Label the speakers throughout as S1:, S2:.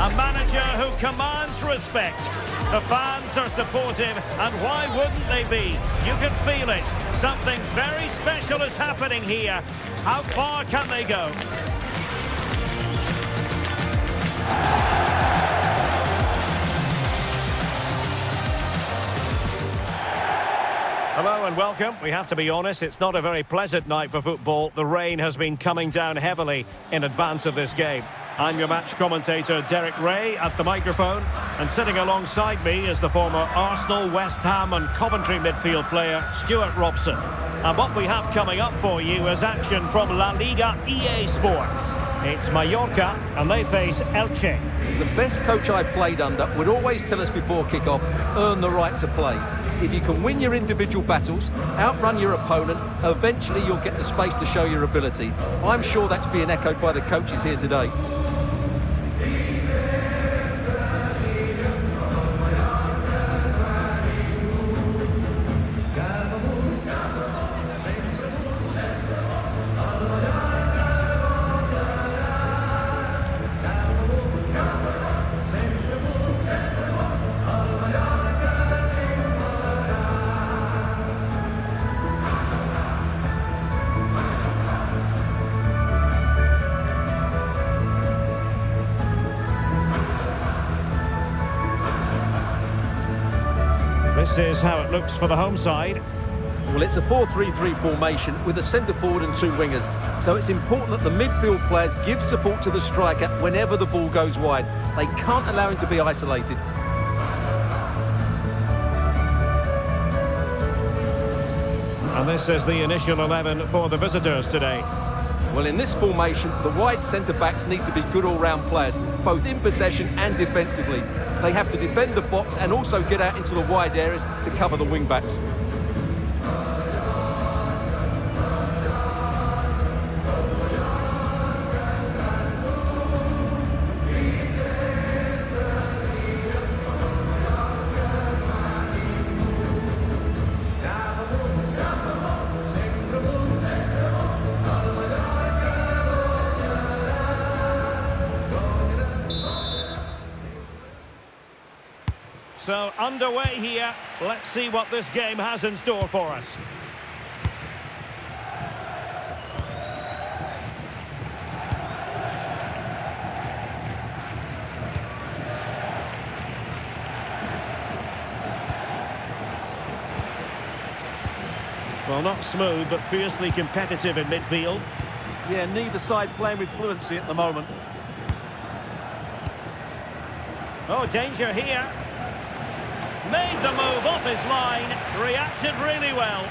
S1: A manager who commands respect. The fans are supportive, and why wouldn't they be? You can feel it. Something very special is happening here. How far can they go? Hello and welcome. We have to be honest, it's not a very pleasant night for football. The rain has been coming down heavily in advance of this game. I'm your match commentator, Derek Ray, at the microphone. And sitting alongside me is the former Arsenal, West Ham and Coventry midfield player, Stuart Robson. And what we have coming up for you is action from Laliga EA Sports. It's Mallorca, and they face Elche.
S2: The best coach I played under would always tell us before kick-off, earn the right to play. If you can win your individual battles, outrun your opponent, eventually you'll get the space to show your ability. I'm sure that's being echoed by the coaches here today.
S1: This is how it looks for the home side.
S2: Well, it's a 4-3-3 formation with a centre forward and two wingers. So it's important that the midfield players give support to the striker whenever the ball goes wide. They can't allow him to be isolated.
S1: And this is the initial 11 for the visitors today.
S2: Well, in this formation, the wide centre-backs need to be good all-round players, both in possession and defensively. They have to defend the box and also get out into the wide areas to cover the wing-backs.
S1: So, underway here. Let's see what this game has in store for us. Well, not smooth, but fiercely competitive in midfield.
S2: Yeah, neither side playing with fluency at the moment.
S1: Oh, danger here. Made the move off his line, reacted really well.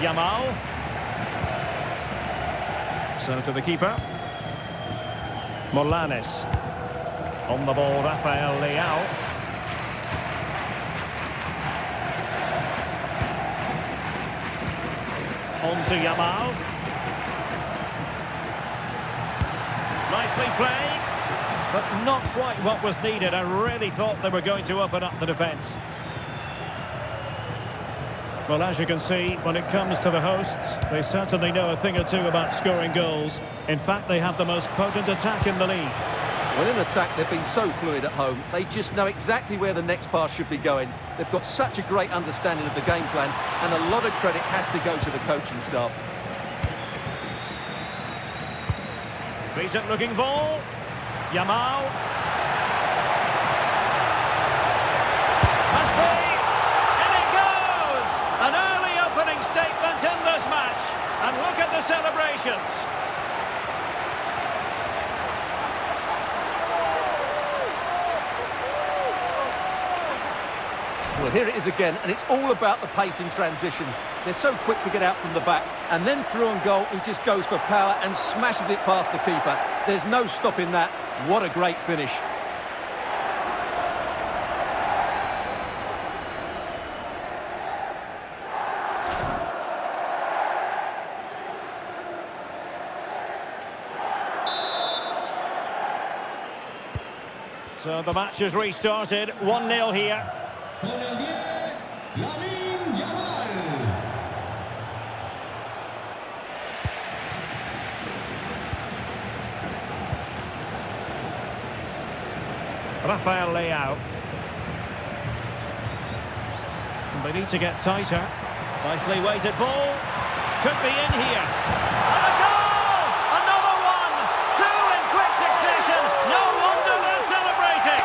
S1: Yamal. So to the keeper. Morlanes. On the ball, Rafael Leao. On to Yamal. Nicely played. But not quite what was needed. I really thought they were going to open up the defence. Well, as you can see, when it comes to the hosts, they certainly know a thing or two about scoring goals. In fact, they have the most potent attack in the league.
S2: Well, in attack, they've been so fluid at home. They just know exactly where the next pass should be going. They've got such a great understanding of the game plan, and a lot of credit has to go to the coaching staff.
S1: Decent-looking ball. Yamal. Must be. And it goes! An early opening statement in this match. And look at the celebrations.
S2: Well, here it is again, and it's all about the pace in transition. They're so quick to get out from the back, and then through on goal, he just goes for power and smashes it past the keeper. There's no stopping that. What a great finish.
S1: So the match has restarted. 1-0 here.
S3: Con el 10, Yamal.
S1: 1-0 Rafael Leao. And they need to get tighter. Nicely weighted ball. Could be in here. And a goal! Another one! Two in quick succession. No wonder they're celebrating.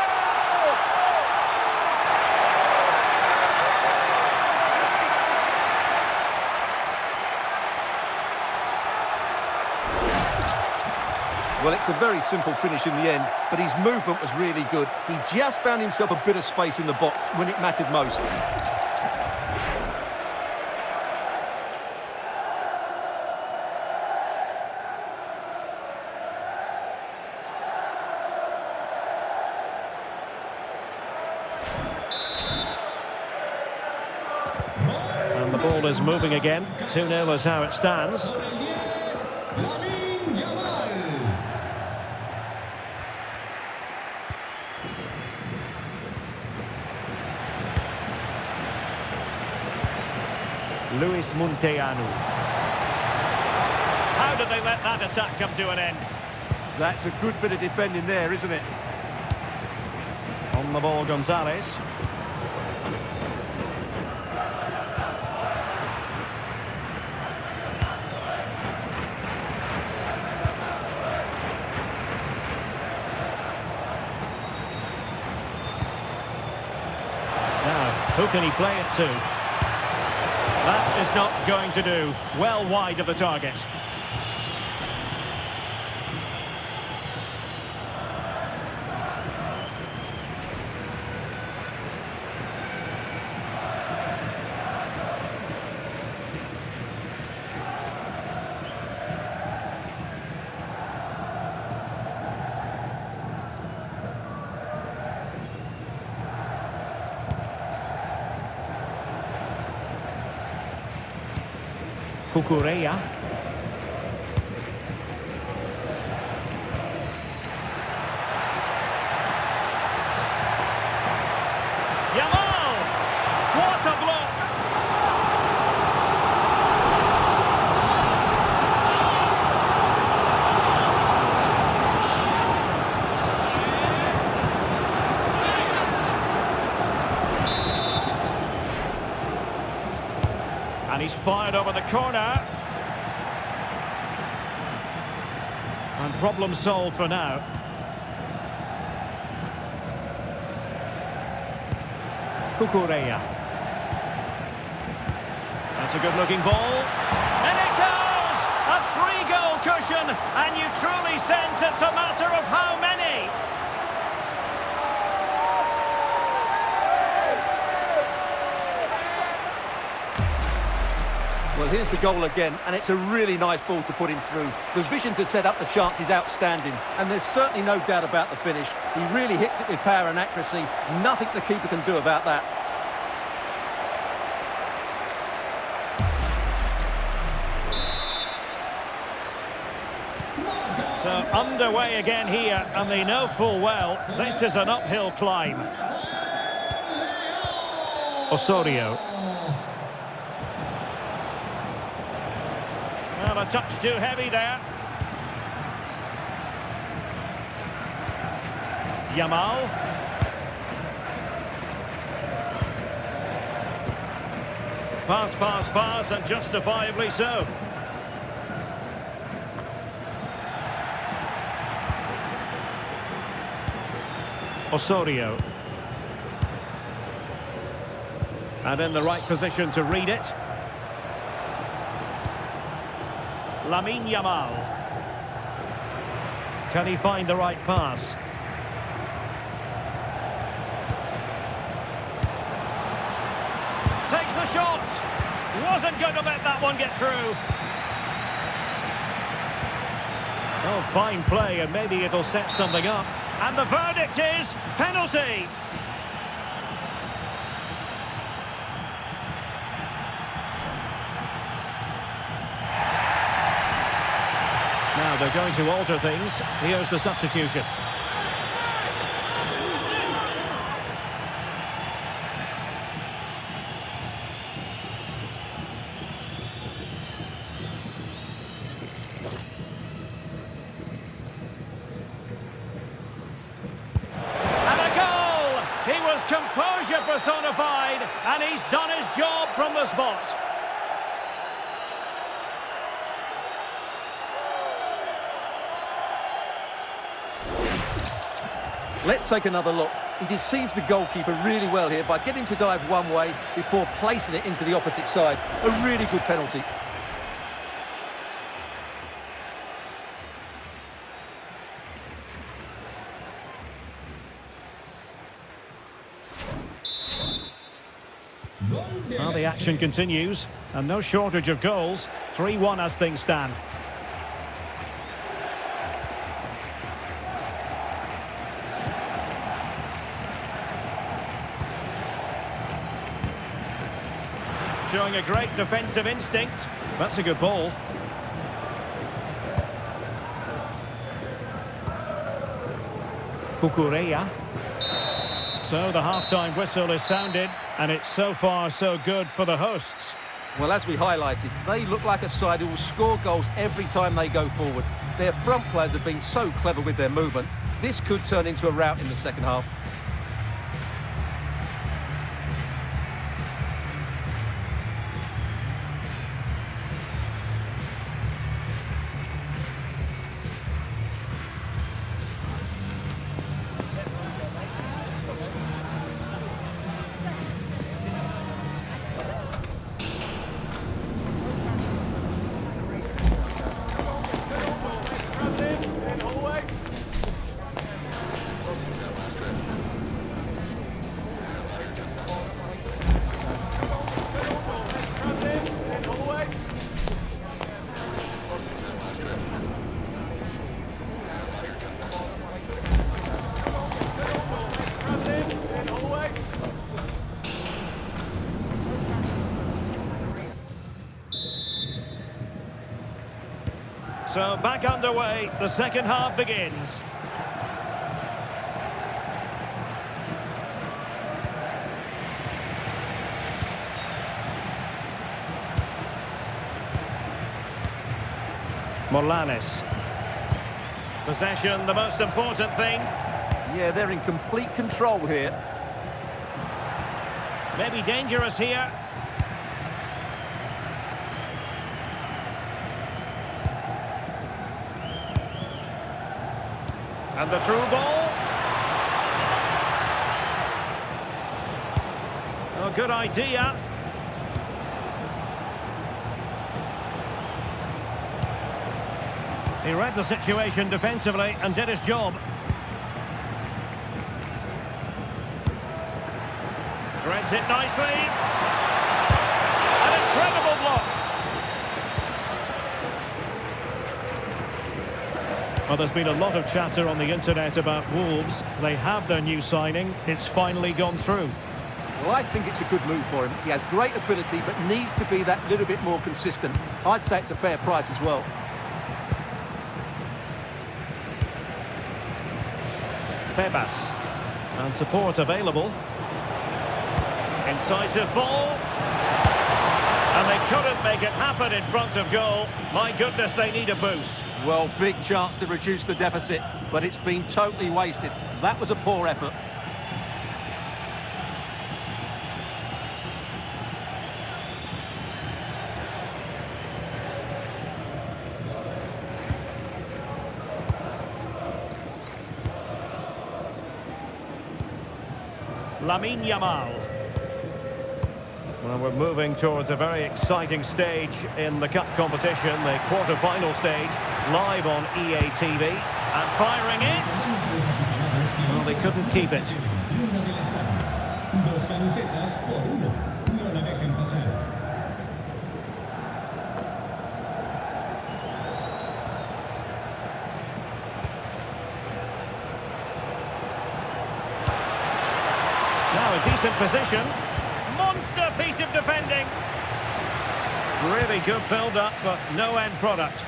S2: Well, it's a very simple finish in the end, but his movement was really good. He just found himself a bit of space in the box when it mattered most.
S1: And the ball is moving again. 2-0 is how it stands. Luis Munteanu. How did they let that attack come to an end?
S2: That's a good bit of defending there, isn't it?
S1: On the ball, Gonzalez. Now, who can he play it to? That is not going to do. Well wide of the target. Cucurella. Yamal! What a block! And he's fired over the corner. And problem solved for now. Cucurella. That's a good-looking ball. And it goes! A 3-goal cushion, and you truly sense it's a matter of how many.
S2: Well, here's the goal again, and it's a really nice ball to put him through. The vision to set up the chance is outstanding, and there's certainly no doubt about the finish. He really hits it with power and accuracy. Nothing the keeper can do about that.
S1: So underway again here, and they know full well this is an uphill climb. Osorio. Well, a touch too heavy there. Yamal. Pass, and justifiably so. Osorio. And in the right position to read it. Yamal. Can he find the right pass? Takes the shot. Wasn't going to let that one get through. Oh, fine play, and maybe it'll set something up. And the verdict is penalty. Now they're going to alter things. Here's the substitution. And a And he's done his job from the spot.
S2: Let's take another look. He deceives the goalkeeper really well here by getting to dive one way before placing it into the opposite side. A really good penalty.
S1: Well, the action continues, and no shortage of goals. 3-1 as things stand. Showing a great defensive instinct. That's a good ball. Kukureya. So the half-time whistle is sounded, and it's so far so good for the hosts.
S2: Well, as we highlighted, they look like a side who will score goals every time they go forward. Their front players have been so clever with their movement. This could turn into a rout in the second half.
S1: So back underway, the second half begins. Morlanes. Possession, the most important thing.
S2: Yeah, they're in complete control here.
S1: Maybe dangerous here. And the through ball. Oh, good idea. He read the situation defensively and did his job. Threads it nicely. An incredible block. Well, there's been a lot of chatter on the internet about Wolves. They have their new signing. It's finally gone through.
S2: Well, I think it's a good move for him. He has great ability, but needs to be that little bit more consistent. I'd say it's a fair price as well.
S1: Febas. And support available. Incisive ball. And they couldn't make it happen in front of goal. My goodness, they need a boost.
S2: Well, big chance to reduce the deficit, but it's been totally wasted. That was a poor effort.
S1: Yamal. Well, we're moving towards a very exciting stage in the cup competition, the quarter-final stage, live on EA TV. And firing it. Well, they couldn't keep it. Now a decent position. Monster piece of defending. Really good build-up, but no end product.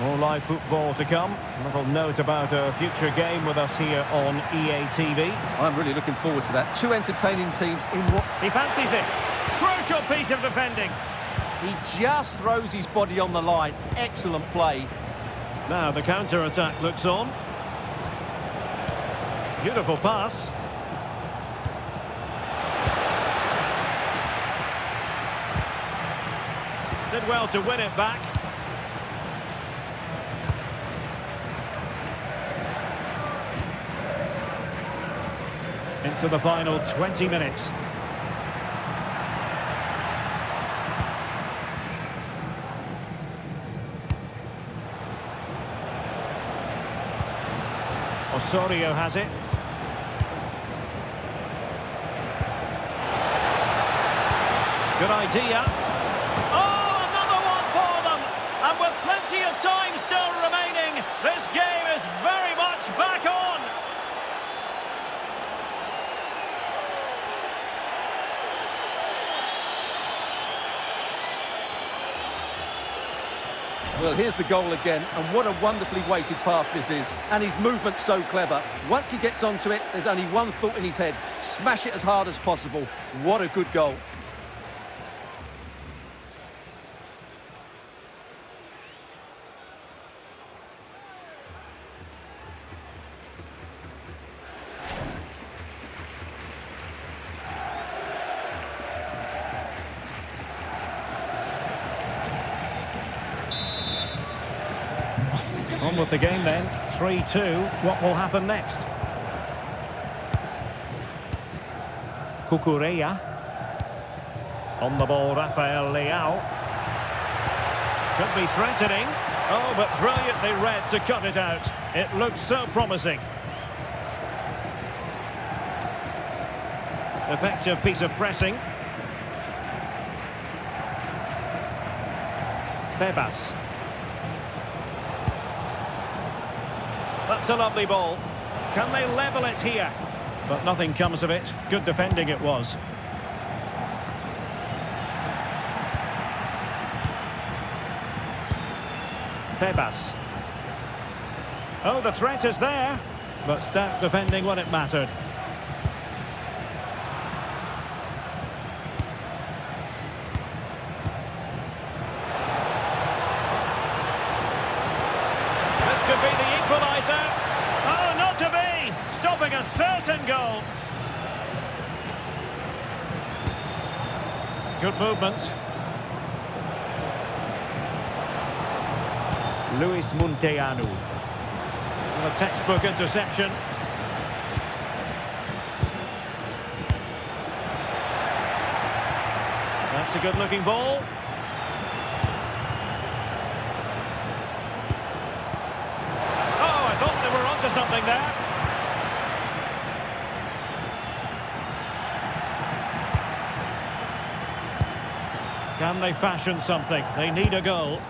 S1: More live football to come. A little note about a future game with us here on EA TV.
S2: I'm really looking forward to that. Two entertaining teams in what...
S1: He fancies it. Crucial piece of defending.
S2: He just throws his body on the line. Excellent play.
S1: Now the counter-attack looks on. Did well to win it back. Into the final 20 minutes. Osorio has it. Good idea. Oh, another one for them! And with plenty of time still remaining, this game is very much back on!
S2: Well, here's the goal again, and what a wonderfully weighted pass this is. And his movement's so clever. Once he gets onto it, there's only one thought in his head. Smash it as hard as possible. What a good goal.
S1: On with the game then, 3-2. What will happen next? Cucurella. On the ball, Rafael Leao. Could be threatening. Oh, but brilliantly read to cut it out. It looks so promising. Effective piece of pressing. Tebas. That's a lovely ball. Can they level it here? But nothing comes of it. Good defending it was. Tebas. Oh, the threat is there. But stout defending when it mattered. Could be the equaliser. Oh, not to be! Stopping a certain goal. Good movement. Luis Munteanu. A textbook interception. That's a good-looking ball. Something there. Can they fashion something? They need a goal.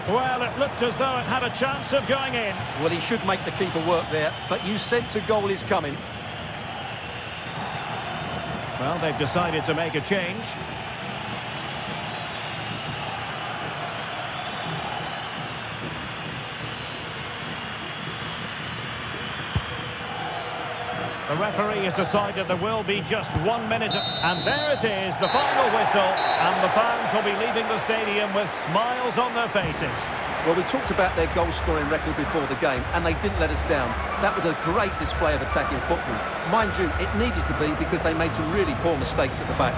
S1: Well, it looked as though it had a chance of going in.
S2: Well, he should make the keeper work there, but you sense a goal is coming.
S1: Well, they've decided to make a change. The referee has decided there will be just 1 minute. And there it is, the final whistle. And the fans will be leaving the stadium with smiles on their faces.
S2: Well, we talked about their goal-scoring record before the game, and they didn't let us down. That was a great display of attacking football. Mind you, it needed to be because they made some really poor mistakes at the back.